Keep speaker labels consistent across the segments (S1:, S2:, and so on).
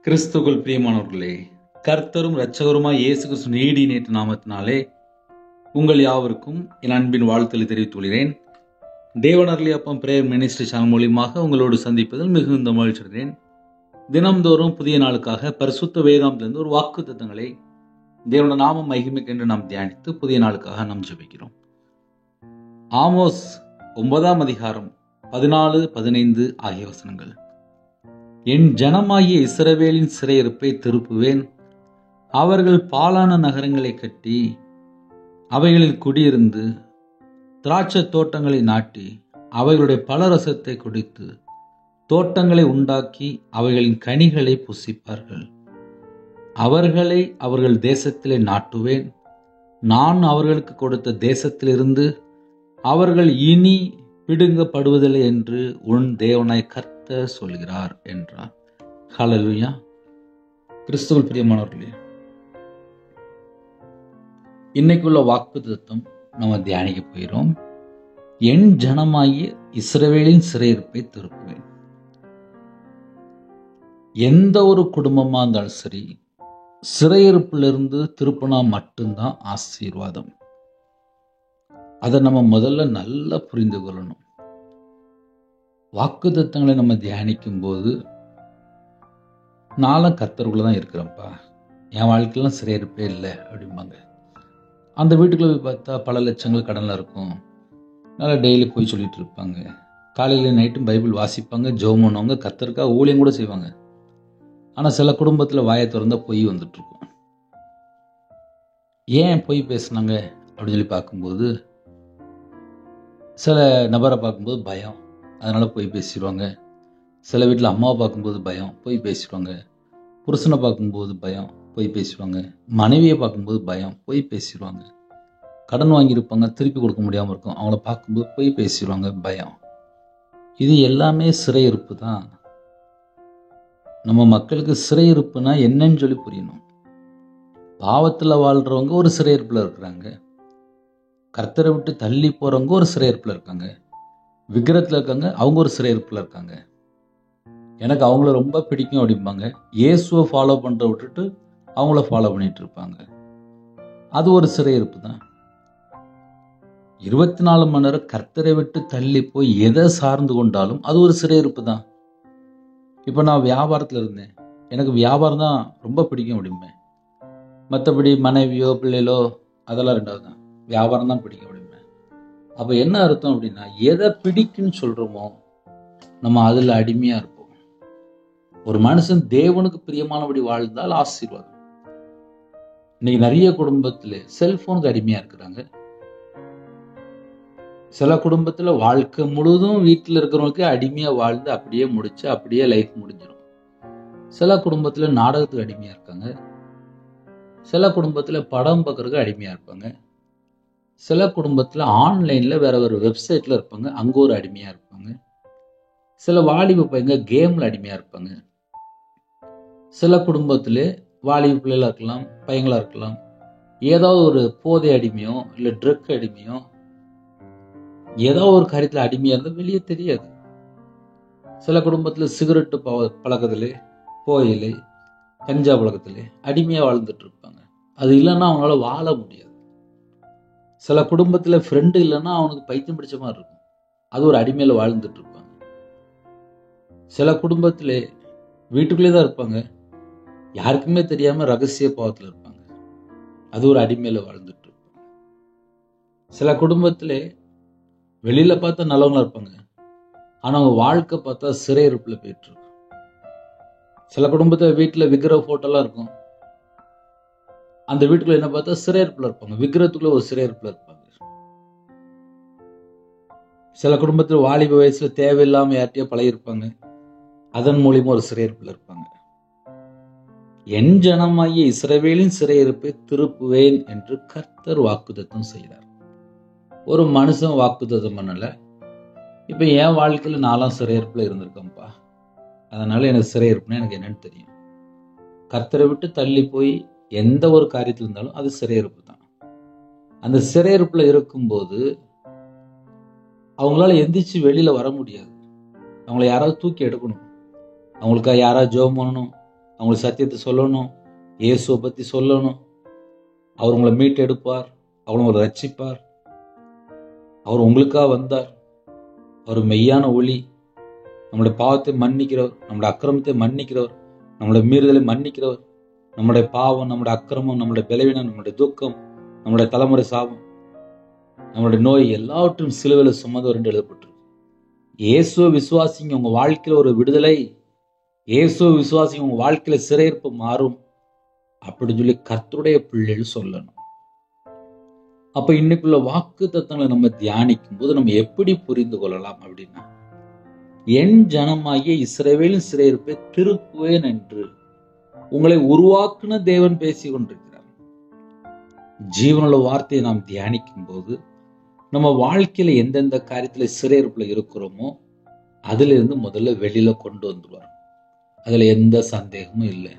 S1: கிறிஸ்துவுக்குள் பிரியமானவர்களே, கர்த்தரும் இரட்சகருமாய் இயேசு கிறிஸ்து நீடி நேற்று நாமத்தினாலே உங்கள் யாவருக்கும் என் அன்பின் வாழ்த்துக்களை தெரிவித்துக் கொள்கிறேன். தேவனர்லி அப்பம் பிரேயர் மினிஸ்ட்ரி சேனல் மூலியமாக உங்களோடு சந்திப்பதில் மிகுந்த மகிழ்ச்சி அடைகிறேன். தினம்தோறும் புதிய நாளுக்காக பரிசுத்த வேதாந்திலிருந்து ஒரு வாக்கு தத்தங்களை தேவனுடைய நாமம் மகிமைக்கென்று நாம் தியானித்து புதிய நாளுக்காக நாம் ஜெபிக்கிறோம். ஆமோஸ் 9ஆம் அதிகாரம் 14, 15 ஆகிய வசனங்கள். என் ஜனமாகிய இஸ்ரவேலின் சிறையிருப்பை திருப்புவேன். அவர்கள் பாலான நகரங்களை கட்டி அவைகளில் குடியிருந்து திராட்சை தோட்டங்களை நாட்டி அவைகளுடைய பலரசத்தை குடித்து தோட்டங்களை உண்டாக்கி அவைகளின் கனிகளை புசிப்பார்கள். அவர்களை அவர்கள் தேசத்திலே நாட்டுவேன். நான் அவர்களுக்கு கொடுத்த தேசத்திலிருந்து அவர்கள் இனி பிடுங்கப்படுவதில்லை என்று உன் தேவனாய் கர்த்தர் சொல்கிறார் என்றார். ஹல்லேலூயா. கிறிஸ்துவுக்குள் பிரியமானவர்களே, இன்னைக்குள்ள வாக்குத்தத்தம் நம்ம தியானிக்க போகிறோம். என் ஜனமாகிய இஸ்ரவேலின் சிறையிருப்பை திருப்புவேன். எந்த ஒரு குடும்பமா இருந்தாலும் சரி, சிறையிருப்பிலிருந்து திருப்பினா மட்டும்தான் ஆசீர்வாதம். அதை நம்ம முதல்ல நல்லா புரிந்து கொள்ளணும். வாக்குத்தத்தங்களை நம்ம தியானிக்கும் போது, நானும் கர்த்தருக்குள்ள தான் இருக்கிறேன்ப்பா, என் வாழ்க்கையெல்லாம் சிறையிருப்பே இல்லை அப்படிம்பாங்க. அந்த வீட்டுக்குள்ள போய் பார்த்தா பல லட்சங்கள் கடனில் இருக்கும். நல்லா டெய்லி போய் சொல்லிட்டு இருப்பாங்க. காலையில் நைட்டும் பைபிள் வாசிப்பாங்க, ஜெபம் பண்ணுவாங்க, கர்த்தருக்காக ஊழியம் கூட செய்வாங்க. ஆனால் சில குடும்பத்தில் வாயை திறந்தா பொய் வந்துட்டு இருக்கும். ஏன் பொய் பேசுனாங்க அப்படின்னு சொல்லி பார்க்கும்போது, சில நபரை பார்க்கும்போது பயம், அதனால போய் பேசிடுவாங்க. சில வீட்டில் அம்மாவை பார்க்கும்போது பயம், போய் பேசிடுவாங்க. புருஷனை பார்க்கும்போது பயம், போய் பேசிடுவாங்க. மனைவியை பார்க்கும்போது பயம், போய் பேசிடுவாங்க. கடன் வாங்கியிருப்பாங்க, திருப்பி கொடுக்க முடியாமல் இருக்கும், அவங்கள பார்க்கும்போது போய் பேசிடுவாங்க, பயம். இது எல்லாமே சிறையிருப்பு தான். நம்ம மக்களுக்கு சிறையிருப்புனா என்னன்னு சொல்லி புரியணும். பாவத்தில் வாழ்கிறவங்க ஒரு சிறையிருப்பில் இருக்கிறாங்க. கர்த்தரை விட்டு தள்ளி போகிறவங்க ஒரு சிறையிருப்பில் இருக்காங்க. விக்கிரத்தில் இருக்காங்க, அவங்க ஒரு சிறையிருப்பில் இருக்காங்க. எனக்கு அவங்கள ரொம்ப பிடிக்கும் அப்படிம்பாங்க. இயேசுவை ஃபாலோ பண்ணுற விட்டுட்டு அவங்கள ஃபாலோ பண்ணிட்டு இருப்பாங்க. அது ஒரு சிறையிருப்பு தான். 24 மணி நேரம் கர்த்தரை விட்டு தள்ளி போய் எதை சார்ந்து கொண்டாலும் அது ஒரு சிறையிருப்பு தான். இப்போ நான் வியாபாரத்தில் இருந்தேன், எனக்கு வியாபாரம் தான் ரொம்ப பிடிக்கும் அப்படிம்பேன். மற்றபடி மனைவியோ பிள்ளைகளோ அதெல்லாம் ரெண்டாவது தான், வியாபாரம் தான் பிடிக்கும் அப்படிம்பேன். அப்போ என்ன அர்த்தம் அப்படின்னா, எதை பிடிக்குன்னு சொல்கிறோமோ நம்ம அதில் அடிமையாக இருப்போம். ஒரு மனுஷன் தேவனுக்கு பிரியமானபடி வாழ்ந்தால் ஆசீர்வாதம். இன்னைக்கு நிறைய குடும்பத்தில் செல்போனுக்கு அடிமையாக இருக்கிறாங்க. சில குடும்பத்தில் வாழ்க்கை முழுதும் வீட்டில் இருக்கிறவங்களுக்கு அடிமையாக வாழ்ந்து அப்படியே முடிச்சு அப்படியே லைஃப் முடிஞ்சிடும். சில குடும்பத்தில் நாடகத்துக்கு அடிமையாக இருக்காங்க. சில குடும்பத்தில் படம் பார்க்கறதுக்கு அடிமையாக இருப்பாங்க. சில குடும்பத்தில் ஆன்லைனில் வேற ஒரு வெப்சைட்டில் இருப்பாங்க, அங்கே ஒரு அடிமையாக இருப்பாங்க. சில வாலிப பையங்க கேமில் அடிமையாக இருப்பாங்க. சில குடும்பத்தில் வாலிப பிள்ளைகளாக இருக்கலாம், பையங்களாக இருக்கலாம், ஏதாவது ஒரு போதை அடிமையோ இல்லை ட்ரக் அடிமையோ ஏதோ ஒரு காரியத்தில் அடிமையாக இருந்தால் வெளியே தெரியாது. சில குடும்பத்தில் சிகரெட்டு பழக்கத்தில், போயிலை, கஞ்சா பழக்கத்தில் அடிமையாக வாழ்ந்துட்டு இருப்பாங்க. அது இல்லைன்னா அவங்களால வாழ முடியாது. சில குடும்பத்தில் ஃப்ரெண்டு இல்லைன்னா அவனுக்கு பைத்தியம் பிடிச்ச மாதிரி இருக்கும், அது ஒரு அடிமையில் வாழ்ந்துட்டு இருப்பாங்க. சில குடும்பத்தில் வீட்டுக்குள்ளே தான் இருப்பாங்க, யாருக்குமே தெரியாமல் ரகசிய பாவத்தில் இருப்பாங்க, அது ஒரு அடிமையில் வாழ்ந்துட்டு இருப்பாங்க. சில குடும்பத்தில் வெளியில் பார்த்தா நல்லவங்களா இருப்பாங்க, ஆனால் அவங்க வாழ்க்கை பார்த்தா சிறையிருப்பில் போயிட்டு இருக்கும். சில குடும்பத்தில் வீட்டில் விக்கிர ஃபோட்டோலாம் இருக்கும், அந்த வீட்டுக்குள்ள என்ன பார்த்தா சிறையிருப்பில் இருப்பாங்க, விக்கிரத்துக்குள்ள ஒரு சிறையிருப்பில் இருப்பாங்க. சில குடும்பத்தில் வாலிப வயசுல தேவையில்லாமல் யார்ட்டையோ பழகிருப்பாங்க, அதன் மூலியமா ஒரு சிறையிருப்பில் இருப்பாங்க. என் ஜனமாகிய இஸ்ரவேலின் சிறையிருப்பை திருப்புவேன் என்று கர்த்தர் வாக்குத்தத்தம் செய்தார். ஒரு மனுஷன் வாக்குத்தத்தம் பண்ணல. இப்போ என் வாழ்க்கையில் நான்லாம் சிறையிருப்பில் இருந்திருக்கேன்ப்பா, அதனால எனக்கு சிறையிருப்புனா எனக்கு என்னன்னு தெரியும். கர்த்தரை விட்டு தள்ளி போய் எந்த ஒரு காரியத்தில் இருந்தாலும் அது சிறையிருப்பு தான். அந்த சிறையிருப்பில் இருக்கும்போது அவங்களால எந்திரிச்சு வெளியில வர முடியாது. அவங்கள யாராவது தூக்கி எடுக்கணும், அவங்களுக்காக யாராவது ஜெபம் பண்ணணும், அவங்களுக்கு சத்தியத்தை சொல்லணும், இயேசுவை பற்றி சொல்லணும். அவர் உங்களை மீட்டெடுப்பார், அவர் உங்களை ரட்சிப்பார். அவர் உங்களுக்காக வந்தார். அவர் மெய்யான ஒளி, நம்முடைய பாவத்தை மன்னிக்கிறவர், நம்முடைய அக்கிரமத்தை மன்னிக்கிறவர், நம்முடைய மீறுதலை மன்னிக்கிறவர். நம்முடைய பாவம், நம்முடைய அக்கிரமம், நம்முடைய பலவீனம், நம்முடைய துக்கம், நம்முடைய தலைமுறை சாபம், நம்முடைய நோய் எல்லாவற்றையும் சிலுவையில் சுமந்தவர் என்று எழுதப்பட்டிருக்கு. இயேசுவை விசுவாசிங்க, உங்க வாழ்க்கையில ஒரு விடுதலை. இயேசுவை விசுவாசிங்க, உங்க வாழ்க்கையில சிறையிருப்பு மாறும் அப்படின்னு சொல்லி கர்த்தருடைய பிள்ளைகள் சொல்லணும். அப்ப இன்னைக்குள்ள வாக்கு தத்தங்களை நம்ம தியானிக்கும் போது நம்ம எப்படி புரிந்து கொள்ளலாம் அப்படின்னா, என் ஜனமாகிய இஸ்ரவேலின் சிறையிருப்பை திருப்புவேன் என்று உங்களை உருவாக்குன தேவன் பேசிக் கொண்டிருக்கிறார். ஜீவனுள்ள வார்த்தையை நாம் தியானிக்கும் போது நம்ம வாழ்க்கையில எந்தெந்த காரியத்துல சிறையிருப்புல இருக்கிறோமோ அதுல இருந்து முதல்ல வெளியில கொண்டு வந்துருவார். அதுல எந்த சந்தேகமும் இல்லை.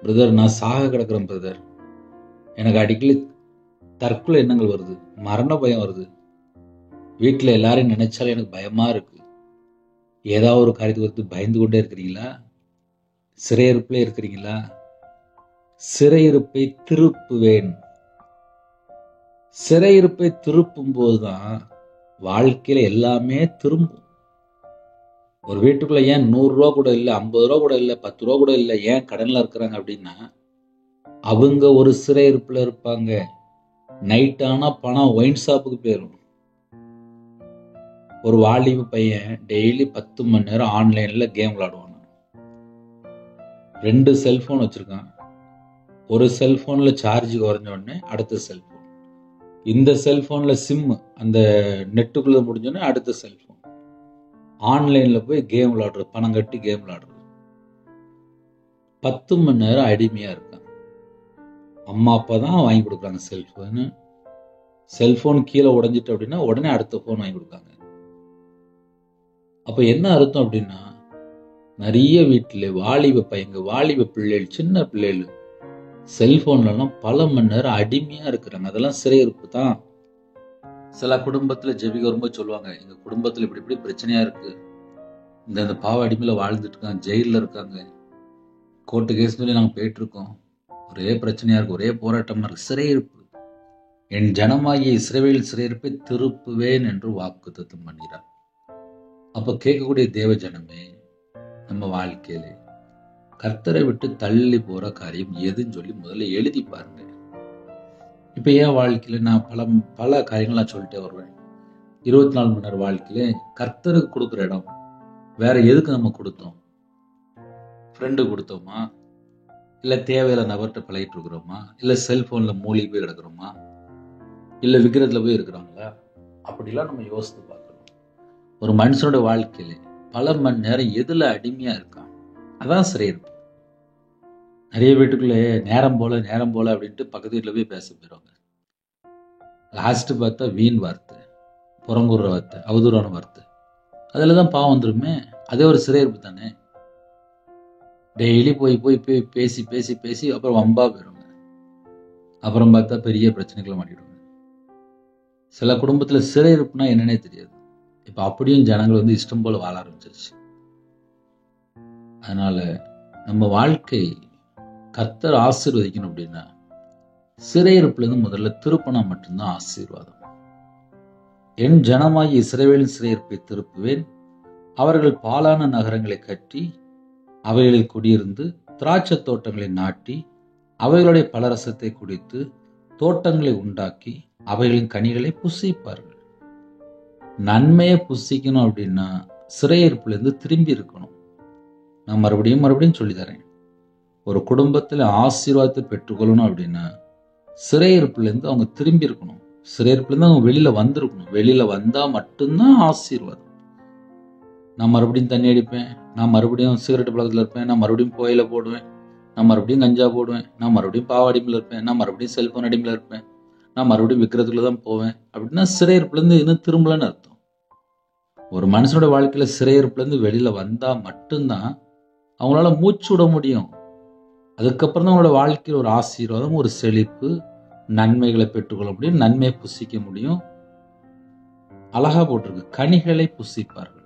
S1: பிரதர், நான் சாக கிடக்கிறேன் பிரதர், எனக்கு அடிக்கடி தற்கொலை எண்ணங்கள் வருது, மரண பயம் வருது, வீட்டுல எல்லாரையும் நினைச்சாலும் எனக்கு பயமா இருக்கு. ஏதாவது ஒரு காரியத்தை குறித்து பயந்து கொண்டே இருக்கிறீங்களா? சிறையிருப்புல இருக்கிறீங்களா? சிறையிருப்பை திருப்புவேன். சிறையிருப்பை திருப்பும் போதுதான் வாழ்க்கையில எல்லாமே திரும்பும். ஒரு வீட்டுக்குள்ள ஏன் 100 ரூபா கூட இல்லை, 50 ரூபா கூட இல்லை, 10 ரூபா கூட இல்லை, ஏன் கடன்ல இருக்கிறாங்க அப்படின்னா அவங்க ஒரு சிறையிருப்புல இருப்பாங்க. நைட் ஆனா பணம் ஒயின் ஷாப்புக்கு போயிடும். ஒரு வாலிப பையன் டெய்லி 10 மணி நேரம் ஆன்லைன்ல கேம் விளையாடுவான். 2 செல்போன் வச்சிருக்கான். ஒரு செல்போன்ல சார்ஜ் குறைஞ்ச உடனே அடுத்த செல்போன், இந்த செல்போன்ல சிம் அந்த நெட்டுக்குள்ள முடிஞ்சோடனே அடுத்த செல்போன், ஆன்லைன்ல போய் கேம் விளையாடுறது, பணம் கட்டி கேம் விளையாடுறது. 10 மணி நேரம் அடிமையா இருக்கான். அம்மா அப்பா தான் வாங்கி கொடுக்குறாங்க செல்போனு. செல்போன் கீழே உடைஞ்சிட்டு அப்படின்னா உடனே அடுத்த போன் வாங்கி கொடுக்காங்க. அப்ப என்ன அர்த்தம் அப்படின்னா, நிறைய வீட்டுல வாலிப பையங்க, வாலிப பிள்ளைகள், சின்ன பிள்ளைகள் செல்போன்ல எல்லாம் பல மணி நேரம் அடிமையா இருக்கிறாங்க. அதெல்லாம் சிறையிருப்பு தான். சில குடும்பத்துல ஜெபிக்க வரும்போது சொல்லுவாங்க, எங்க குடும்பத்துல இப்படி இப்படி பிரச்சனையா இருக்கு, இந்த பாவ அடிமையில வாழ்ந்துட்டு இருக்காங்க, ஜெயில இருக்காங்க, கோர்ட்டு கேஸ் சொல்லி நாங்க போயிட்டு இருக்கோம், ஒரே பிரச்சனையா இருக்கு, ஒரே போராட்டமா இருக்கு. சிறையிருப்பு. என் ஜனமாகிய இஸ்ரவேல் சிறையிருப்பை திருப்புவேன் என்று வாக்குத்தத்தம் பண்ணுகிறார். அப்ப கேட்கக்கூடிய தேவ ஜனமே, நம்ம வாழ்க்கையில கர்த்தரை விட்டு தள்ளி போற காரியம் எதுன்னு சொல்லி முதல்ல எழுதி பாருங்க. இப்ப என் வாழ்க்கையில நான் பல காரியங்கள் சொல்லிட்டே வருவேன். 24 மணி நேரம் வாழ்க்கையில கர்த்தருக்கு கொடுக்குற இடம் வேற எதுக்கு நம்ம கொடுத்தோம்? ஃப்ரெண்டு கொடுத்தோமா, இல்ல தேவையில்ல நபர்கிட்ட பழகிட்டு இருக்கிறோமா, இல்ல செல்போன்ல மூழ்கி போய் கிடக்கிறோமா, இல்ல விக்கிரத்துல போய் இருக்கிறாங்களா? அப்படிலாம் நம்ம யோசித்து பார்க்கணும். ஒரு மனுஷனோட வாழ்க்கையில பல மணி நேரம் எதுல அடிமையா இருக்கான்? அதான் சிறையிருப்பு. நிறைய வீட்டுக்குள்ளே நேரம் போல அப்படின்ட்டு பக்கத்து வீட்டுல போய் பேச போயிடுவாங்க. லாஸ்ட் பார்த்தா வீண் வார்த்தை, புறங்குற வார்த்தை, அவதூறான வார்த்தை, அதுலதான் பாவம் வந்துருமே. அதே ஒரு சிறையிருப்பு தானே. டெய்லி போய் போய் போய் பேசி பேசி பேசி அப்புறம் வம்பா போயிடுவாங்க. அப்புறம் பார்த்தா பெரிய பிரச்சனைகளை மாட்டிடுவாங்க. சில குடும்பத்துல சிறையிருப்புனா என்னன்னே தெரியாது. இப்ப அப்படியும் ஜனங்கள் இஷ்டம் போல வாழ ஆரம்பிச்சிருச்சு. அதனால நம்ம வாழ்க்கை கர்த்தர் ஆசீர்வதிக்கணும் அப்படின்னா சிறையிருப்புல இருந்து முதல்ல திருப்பினா மட்டும்தான் ஆசீர்வாதம். என் ஜனமாகி இஸ்ரவேலின் சிறையிருப்பை திருப்புவேன். அவர்கள் பாலான நகரங்களை கட்டி அவைகளில் குடியிருந்து திராட்சை தோட்டங்களை நாட்டி அவைகளுடைய பலரசத்தை குடித்து தோட்டங்களை உண்டாக்கி அவைகளின் கனிகளை புசிப்பார்கள். நன்மையை புசிக்கணும் அப்படின்னா சிறையிருப்புல இருந்து திரும்பி இருக்கணும். நான் மறுபடியும் சொல்லி தரேன். ஒரு குடும்பத்துல ஆசீர்வாதத்தை பெற்றுக்கொள்ளணும் அப்படின்னா சிறையிருப்புல இருந்து அவங்க திரும்பி இருக்கணும். சிறையிருப்புல இருந்து அவங்க வெளியில வந்திருக்கணும். வெளியில வந்தா மட்டும்தான் ஆசீர்வாதம். நான் மறுபடியும் தண்ணி அடிப்பேன், நான் மறுபடியும் சிகரெட் பழக்கத்துல இருப்பேன், நான் மறுபடியும் புகையில போடுவேன், நான் மறுபடியும் கஞ்சா போடுவேன், நான் மறுபடியும் பாவ அடிமையில இருப்பேன், நான் மறுபடியும் செல்போன் அடிமையில இருப்பேன், நான் மறுபடியும் விற்கிறதுக்குள்ள தான் போவேன் அப்படின்னா சிறையிருப்புல இருந்து இன்னும் திரும்பலன்னு அர்த்தம். ஒரு மனுஷனோட வாழ்க்கையில சிறையிருப்புல இருந்து வெளியில வந்தா மட்டும்தான் அவங்களால மூச்சு விட முடியும். அதுக்கப்புறம் தான் அவங்களோட வாழ்க்கையில் ஒரு ஆசீர்வாதம், ஒரு செழிப்பு, நன்மைகளை பெற்றுக்கொள்ள முடியும், நன்மையை புசிக்க முடியும். அழகா போட்டிருக்கு, கனிகளை புசிப்பார்கள்.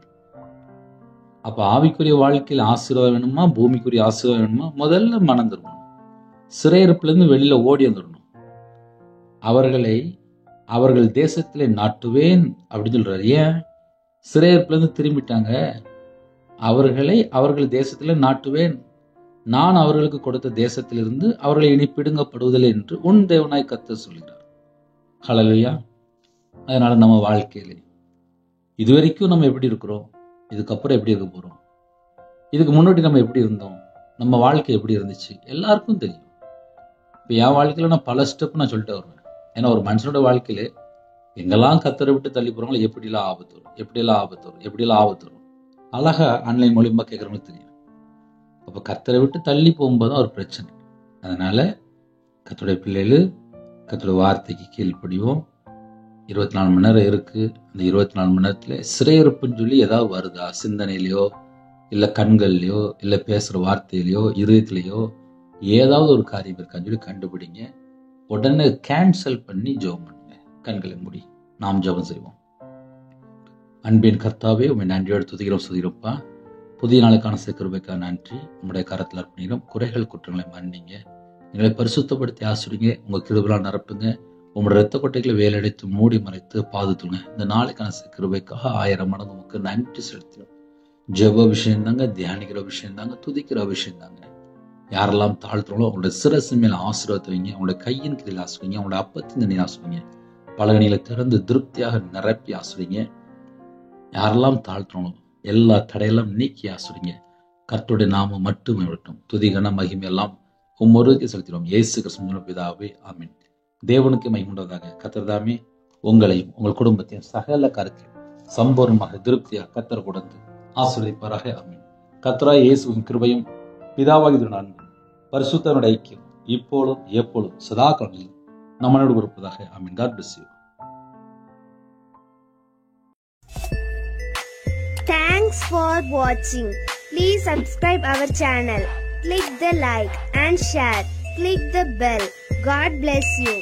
S1: அப்ப ஆவிக்குரிய வாழ்க்கையில் ஆசீர்வாதம் வேணுமா, பூமிக்குரிய ஆசீர்வாதம் வேணுமா? முதல்ல மனம் திரும்பணும். சிறையிருப்பிலிருந்து வெளியில ஓடி வந்துடணும். அவர்களை அவர்கள் தேசத்திலே நாட்டுவேன் அப்படின்னு சொல்றாரு. ஏன்? சிறையிருப்பிலிருந்து திரும்பிட்டாங்க. அவர்களை அவர்கள் தேசத்திலே நாட்டுவேன். நான் அவர்களுக்கு கொடுத்த தேசத்திலிருந்து அவர்களை இனி பிடுங்கப்படுவதில்லை என்று உன் தேவனாய் கர்த்தர் சொல்கிறார். ஹல்லேலூயா. அதனால நம்ம வாழ்க்கையிலே இதுவரைக்கும் நம்ம எப்படி இருக்கிறோம், இதுக்கப்புறம் எப்படி இருக்க போறோம், இதுக்கு முன்னாடி நம்ம எப்படி இருந்தோம், நம்ம வாழ்க்கை எப்படி இருந்துச்சு, எல்லாருக்கும் தெரியும். இப்போ என் வாழ்க்கையில நான் பல ஸ்டெப் நான் சொல்லிட்டு வருவேன். ஏன்னா ஒரு மனுஷனோட வாழ்க்கையில எங்கெல்லாம் கத்தரை விட்டு தள்ளி போறாங்களோ எப்படிலாம் ஆபத்து வரும், எப்படியெல்லாம் ஆபத்து வரும், எப்படியெல்லாம் ஆபத்து வரும், அழகா ஆன்லைன் மூலியமா கேட்கறவங்களுக்கு தெரியும். அப்போ கத்தரை விட்டு தள்ளி போகும்போது தான் ஒரு பிரச்சனை. அதனால கர்த்தருடைய பிள்ளைகள் கர்த்தருடைய வார்த்தைக்கு கீழ்ப்படிவோம். 24 மணி நேரம் இருக்கு. அந்த 24 மணி நேரத்துல சிறையிருப்புன்னு சொல்லி ஏதாவது வருதா, சிந்தனையிலையோ இல்ல கண்கள்லையோ இல்ல பேசுற வார்த்தையிலையோ இருதயத்திலையோ ஏதாவது ஒரு காரியம் இருக்கான்னு சொல்லி கண்டுபிடிங்க. உடனே கேன்சல் பண்ணி ஜெபம் பண்ணுங்க. கண்களை மூடி நாம் ஜெபம் செய்வோம். அன்பின் கர்த்தாவே, உண்மை நன்றியோடு துதிக்கிறோம்ப்பா. புதிய நாளுக்கான கிருபைக்காக நன்றி. உங்களுடைய கரத்தில் அர்ப்பணிக்கிறோம். குறைகள் குற்றங்களை மன்னிங்க. எங்களை பரிசுத்தப்படுத்தி ஆசிரிங்க. உங்க கிருபையால் நிரப்புங்க. உங்களோட ரத்த கொட்டைகளை வேலடைத்து மூடி மறைத்து பாதுத்துங்க. இந்த நாளுக்கான கிருபைக்காக 1000 மடங்கு உங்களுக்கு நன்றி செலுத்தினோம். ஜெப விஷயம் தாங்க, தியானிக்கிற விஷயம் தாங்க, துதிக்கிற விஷயம் தாங்க. யாரெல்லாம் தாழ்த்துறோங்களோ உங்களுடைய சிரசு மேல ஆசீர்வாதத்தை வைங்க. உங்களுடைய கையின் கீழ் ஆசிரிங்க. உங்களுடைய அப்பத்தின் தண்ணி ஆசிரிங்க. பலகணிகளை திறந்து திருப்தியாக நிரப்பி ஆசிரிங்க. யாரெல்லாம் தாழ்த்துறோங்களோ எல்லா தடையெல்லாம் நீக்கி ஆசிரிங்க. கர்த்தருடைய நாமம் மட்டுமே விட்டோம். துதிகன மகிமை எல்லாம் உம்மொருவருக்கே செலுத்தினோம். இயேசு கிறிஸ்துவின் பிதாவே, ஆமென். தேவனுக்கு மகிமையுண்டாவதாக. கர்த்தர் தாமே உங்களையும் உங்கள் குடும்பத்தையும் சகல காரியத்தையும் சம்பூர்ணமாக திருப்தியாக கர்த்தர் கொடுத்து ஆசீர்வதிப்பாராக. ஆமென். கர்த்தராகிய இயேசுவின் கிருபையும் பிதாவாகிய அன்பும் பரிசுத்தனுடைய ஐக்கியம் இப்பொழுதும் எப்பொழுதும் சதா காலங்களிலும் நம்மளோடு இருப்பதாக. ஆமென். God bless you.
S2: Thanks for watching. Please subscribe our channel. Click the like and share. Click the bell. God bless you.